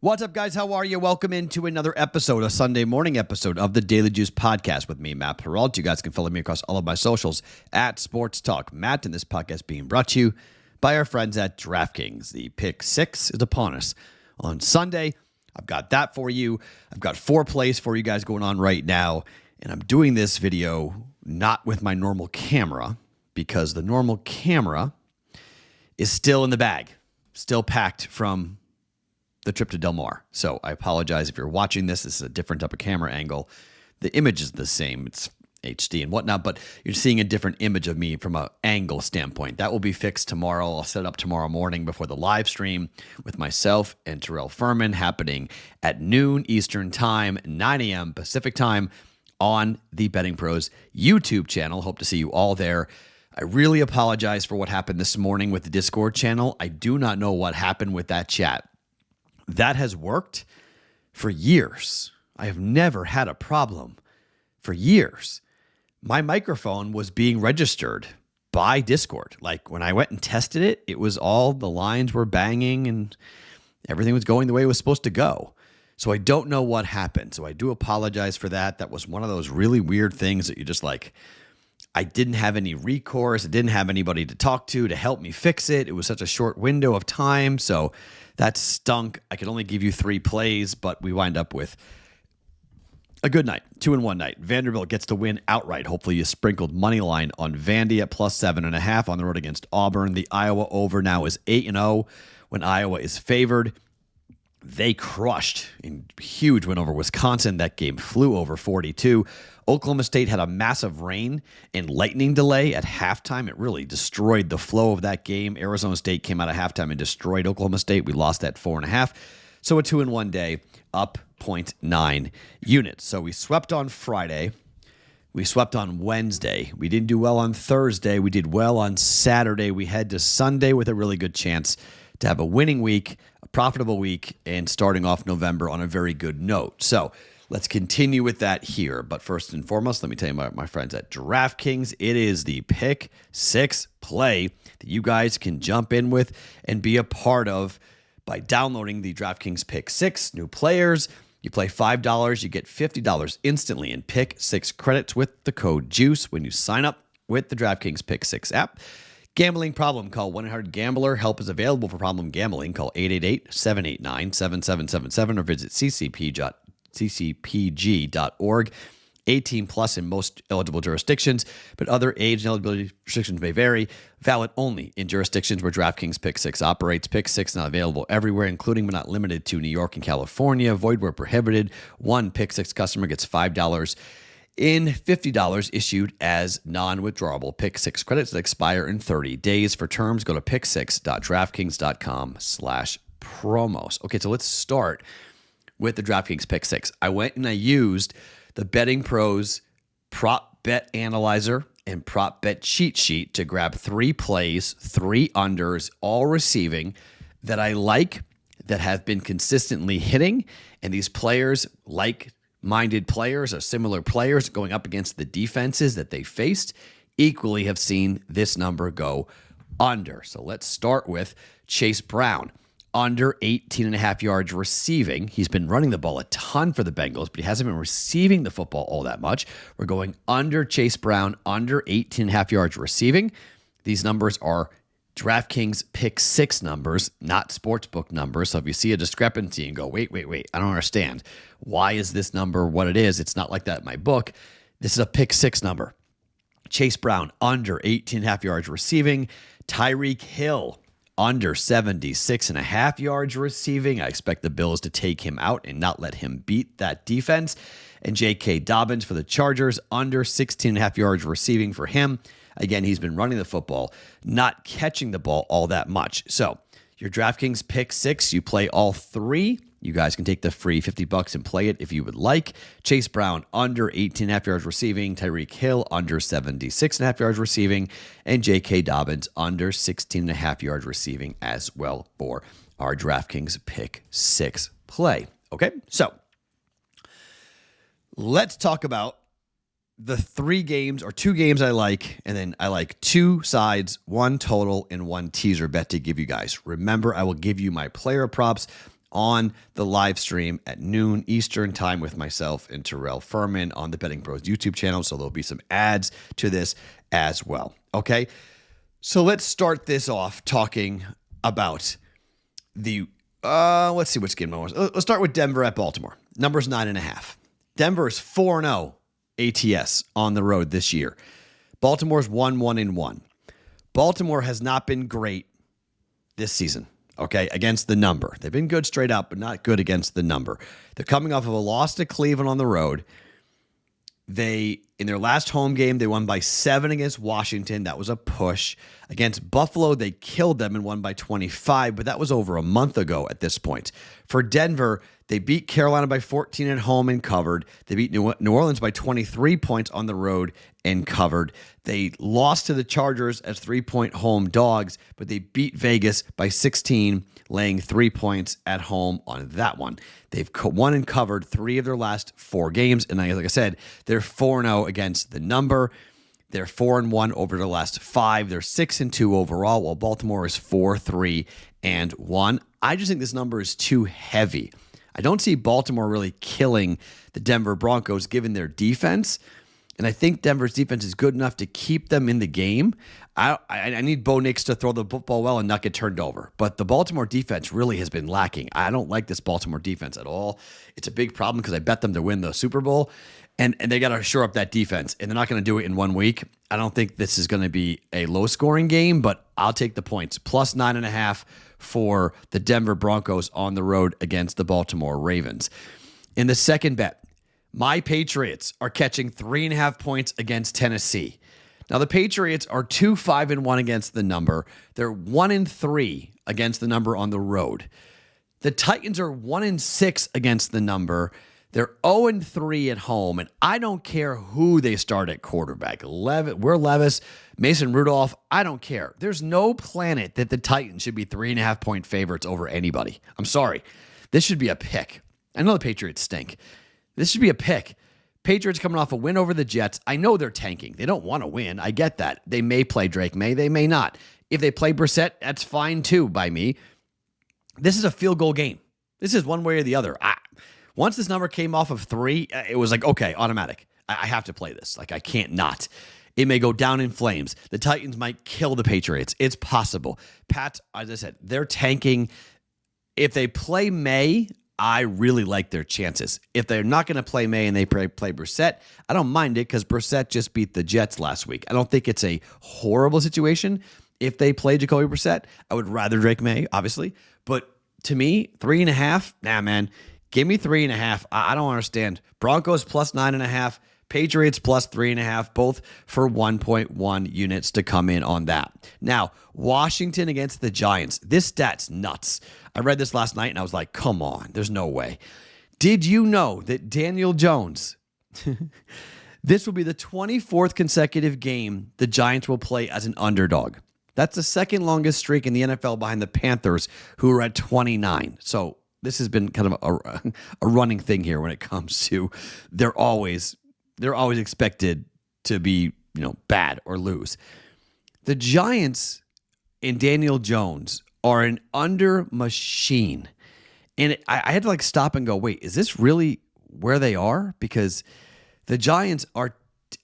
What's up, guys? How are you? Welcome into another episode, a Sunday morning episode of the Daily Juice Podcast with me, Matt Perrault. You guys can follow me across all of my socials at Sports Talk Matt, and this podcast being brought to you by our friends at Draftkings. The Pick 6 is upon us on Sunday. I've got that for you. I've got 4 plays for you guys going on right now, and I'm doing this video not with my normal camera because the normal camera is still in the bag, still packed from the trip to Del Mar. So I apologize if you're watching this. This is a different type of camera angle. The image is the same. It's HD and whatnot, but you're seeing a different image of me from an angle standpoint. That will be fixed tomorrow. I'll set it up tomorrow morning before the live stream with myself and Terrell Furman happening at noon Eastern Time, 9 a.m. Pacific Time on the BettingPros YouTube channel. Hope to see you all there. I really apologize for what happened this morning with the Discord channel. I do not know what happened with that chat. That has worked for years. I have never had a problem for years. My microphone was being registered by Discord. Like when I went and tested it, it was all the lines were banging and everything was going the way it was supposed to go. So I don't know what happened. So I do apologize for that. That was one of those really weird things that you just like, I didn't have any recourse. I didn't have anybody to talk to help me fix it. It was such a short window of time. So that stunk. I could only give you 3 plays, but we wind up with a good night, 2-1 night. Vanderbilt gets the win outright. Hopefully you sprinkled money line on Vandy at plus 7.5 on the road against Auburn. The Iowa over now is 8-0 when Iowa is favored. They crushed a huge win over Wisconsin. That game flew over 42. Oklahoma State had a massive rain and lightning delay at halftime. It really destroyed the flow of that game. Arizona State came out of halftime and destroyed Oklahoma State. We lost that 4.5. So a 2-1 day, up 0.9 units. So we swept on Friday. We swept on Wednesday. We didn't do well on Thursday. We did well on Saturday. We head to Sunday with a really good chance to have a winning week, a profitable week, and starting off November on a very good note. So let's continue with that here. But first and foremost, let me tell you about my friends at DraftKings. It is the Pick 6 play that you guys can jump in with and be a part of by downloading the DraftKings Pick 6. New players, you play $5, you get $50 instantly in Pick 6 credits with the code JUICE when you sign up with the DraftKings Pick 6 app. Gambling problem, call 1-800-GAMBLER. Help is available for problem gambling. Call 888-789-7777 or visit ccpg.org. 18 plus in most eligible jurisdictions, but other age and eligibility restrictions may vary. Valid only in jurisdictions where DraftKings Pick 6 operates. Pick 6 not available everywhere, including but not limited to New York and California. Void where prohibited. One Pick 6 customer gets $5 in $50 issued as non-withdrawable Pick 6 credits that expire in 30 days. For terms, go to pick6.draftkings.com/promos. Okay, so let's start with the DraftKings Pick 6. I went and I used the BettingPros prop bet analyzer and prop bet cheat sheet to grab 3 plays, 3 unders, all receiving that I like, that have been consistently hitting. And these players, like-minded players or similar players going up against the defenses that they faced, equally have seen this number go under. So let's start with Chase Brown. Under 18.5 yards receiving. He's been running the ball a ton for the Bengals, but he hasn't been receiving the football all that much. We're going under Chase Brown, under 18.5 yards receiving. These numbers are DraftKings Pick 6 numbers, not sportsbook numbers. So if you see a discrepancy and go, wait, I don't understand. Why is this number what it is? It's not like that in my book. This is a Pick 6 number. Chase Brown, under 18.5 yards receiving. Tyreek Hill, under 76.5 yards receiving. I expect the Bills to take him out and not let him beat that defense. And J.K. Dobbins for the Chargers, under 16.5 yards receiving for him. Again, he's been running the football, not catching the ball all that much. So your DraftKings Pick 6, you play all 3. You guys can take the free $50 and play it if you would like. Chase Brown, under 18.5 yards receiving. Tyreek Hill, under 76.5 yards receiving. And J.K. Dobbins, under 16.5 yards receiving as well for our DraftKings Pick 6 play. Okay, so let's talk about the 3 games or 2 games I like, and then I like 2 sides, 1 total, and 1 teaser bet to give you guys. Remember, I will give you my player props on the live stream at noon Eastern time with myself and Terrell Furman on the BettingPros YouTube channel. So there'll be some ads to this as well. Okay. So let's start this off talking about the, let's see which game I want. Let's start with Denver at Baltimore. Number's 9.5. Denver is 4-0 ATS on the road this year. Baltimore's 1-1-1. Baltimore has not been great this season, okay, against the number. They've been good straight up, but not good against the number. They're coming off of a loss to Cleveland on the road. In their last home game, they won by 7 against Washington. That was a push. Against Buffalo, they killed them and won by 25, but that was over a month ago at this point. For Denver, they beat Carolina by 14 at home and covered. They beat New Orleans by 23 points on the road and covered. They lost to the Chargers as 3-point home dogs, but they beat Vegas by 16, laying 3 points at home on that one. They've won and covered 3 of their last 4 games, and like I said, they're 4-0 against the number. They're 4-1 over the last 5. They're 6-2 overall, while Baltimore is 4-3-1. I just think this number is too heavy. I don't see Baltimore really killing the Denver Broncos given their defense, and I think Denver's defense is good enough to keep them in the game. I need Bo Nix to throw the football well and not get turned over, but the Baltimore defense really has been lacking. I don't like this Baltimore defense at all. It's a big problem because I bet them to win the Super Bowl, and they got to shore up that defense, and they're not going to do it in 1 week. I don't think this is going to be a low-scoring game, but I'll take the points. Plus 9.5 for the Denver Broncos on the road against the Baltimore Ravens. In the second bet, my Patriots are catching 3.5 points against Tennessee. Now, the Patriots are 2-5-1 against the number. They're 1-3 against the number on the road. The Titans are 1-6 against the number. They're 0-3 at home, and I don't care who they start at quarterback. Levis, Mason Rudolph, I don't care. There's no planet that the Titans should be 3.5-point favorites over anybody. I'm sorry. This should be a pick. I know the Patriots stink. This should be a pick. Patriots coming off a win over the Jets. I know they're tanking. They don't want to win. I get that. They may play Drake May. They may not. If they play Brissett, that's fine too by me. This is a field goal game. This is one way or the other. Once this number came off of 3, it was like, okay, automatic. I have to play this. Like, I can't not. It may go down in flames. The Titans might kill the Patriots. It's possible. Pats, as I said, they're tanking. If they play May, I really like their chances. If they're not going to play May and they play Brissett, I don't mind it because Brissett just beat the Jets last week. I don't think it's a horrible situation. If they play Jacoby Brissett, I would rather Drake May, obviously. But to me, 3.5, nah, man. Give me 3.5. I don't understand. Broncos plus 9.5. Patriots plus 3.5, both for 1.1 units to come in on that. Now, Washington against the Giants. This stat's nuts. I read this last night and I was like, come on, there's no way. Did you know that Daniel Jones, this will be the 24th consecutive game the Giants will play as an underdog? That's the second longest streak in the NFL behind the Panthers, who are at 29. So this has been kind of a running thing here when it comes to they're always expected to be, bad or lose. The Giants and Daniel Jones are an under machine. And I had to stop and go, wait, is this really where they are? Because the Giants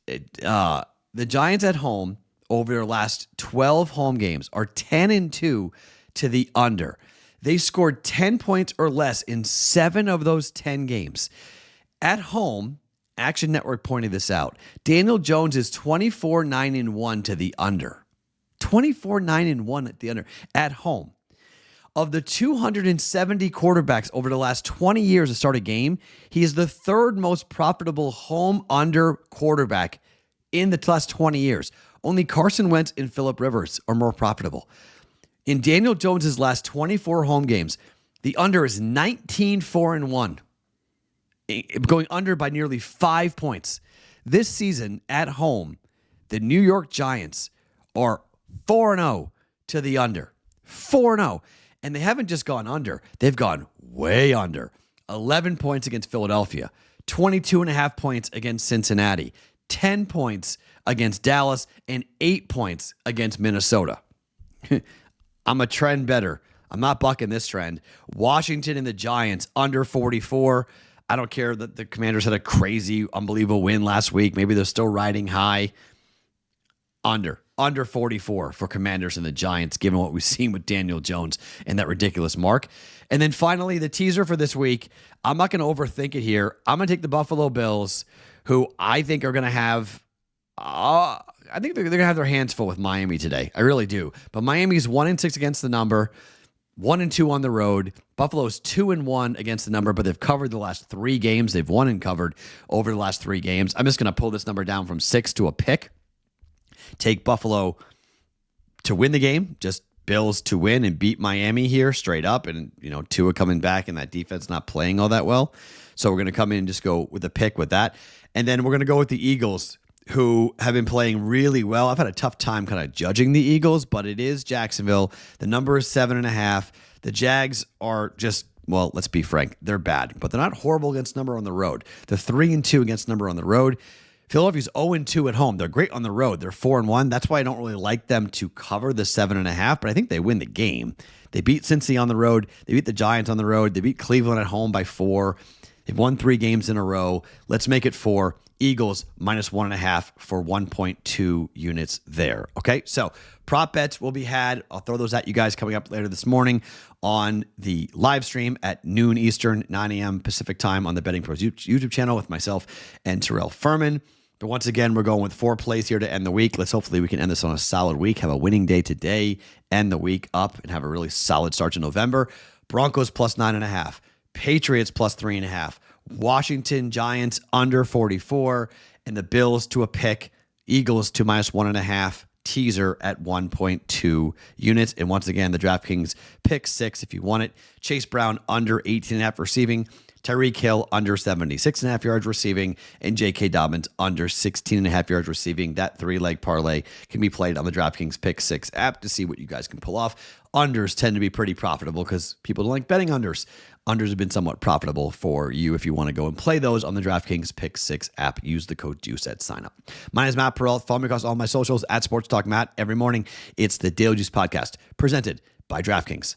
at home over their last 12 home games are 10-2 to the under. They scored 10 points or less in 7 of those 10 games. At home, Action Network pointed this out. Daniel Jones is 24-9-1 to the under. 24-9-1 at the under at home. Of the 270 quarterbacks over the last 20 years to start a game, he is the 3rd most profitable home under quarterback in the last 20 years. Only Carson Wentz and Phillip Rivers are more profitable. In Daniel Jones' last 24 home games, the under is 19-4-1, going under by nearly 5 points. This season at home, the New York Giants are 4-0 to the under. 4-0. And they haven't just gone under. They've gone way under. 11 points against Philadelphia. 22.5 points against Cincinnati. 10 points against Dallas. And 8 points against Minnesota. I'm a trend better I'm not bucking this trend. Washington and the Giants under 44. I don't care that the Commanders had a crazy, unbelievable win last week. Maybe they're still riding high. Under 44 for Commanders and the Giants, given what we've seen with Daniel Jones and that ridiculous mark. And then finally, the teaser for this week, I'm not going to overthink it here. I'm going to take the Buffalo Bills, who I think are going to have, I think they're going to have their hands full with Miami today. I really do. But Miami's 1-6 against the number, 1-2 on the road. Buffalo's 2-1 against the number, but they've covered the last 3 games. They've won and covered over the last 3 games. I'm just going to pull this number down from 6 to a pick. Take Buffalo to win the game, just Bills to win and beat Miami here straight up. And, Tua coming back and that defense not playing all that well. So we're going to come in and just go with a pick with that. And then we're going to go with the Eagles, who have been playing really well. I've had a tough time kind of judging the Eagles, but it is Jacksonville. The number is 7.5. The Jags are just, well, let's be frank, they're bad, but they're not horrible against number on the road. They're 3-2 against number on the road. Philadelphia's 0-2 at home. They're great on the road. They're 4-1. That's why I don't really like them to cover the 7.5, but I think they win the game. They beat Cincy on the road. They beat the Giants on the road. They beat Cleveland at home by 4. They've won 3 games in a row. Let's make it 4. Eagles -1.5 for 1.2 units there. Okay, so prop bets will be had. I'll throw those at you guys coming up later this morning on the live stream at noon Eastern, 9 a.m. Pacific time on the BettingPros YouTube channel with myself and Terrell Furman. But once again, we're going with 4 plays here to end the week. Hopefully we can end this on a solid week, have a winning day today, end the week up, and have a really solid start to November. Broncos +9.5. Patriots +3.5. Washington Giants under 44. And the Bills to a pick. Eagles to -1.5. Teaser at 1.2 units. And once again, the DraftKings pick 6 if you want it. Chase Brown under 18.5 receiving. Tyreek Hill under 76.5 yards receiving, and J.K. Dobbins under 16.5 yards receiving. That 3-leg parlay can be played on the DraftKings Pick 6 app to see what you guys can pull off. Unders tend to be pretty profitable because people don't like betting unders. Unders have been somewhat profitable for you if you want to go and play those on the DraftKings Pick 6 app. Use the code JUICE at sign up. My name is Matt Perrault. Follow me across all my socials at Sports Talk Matt. Every morning, it's the Daily Juice Podcast presented by DraftKings.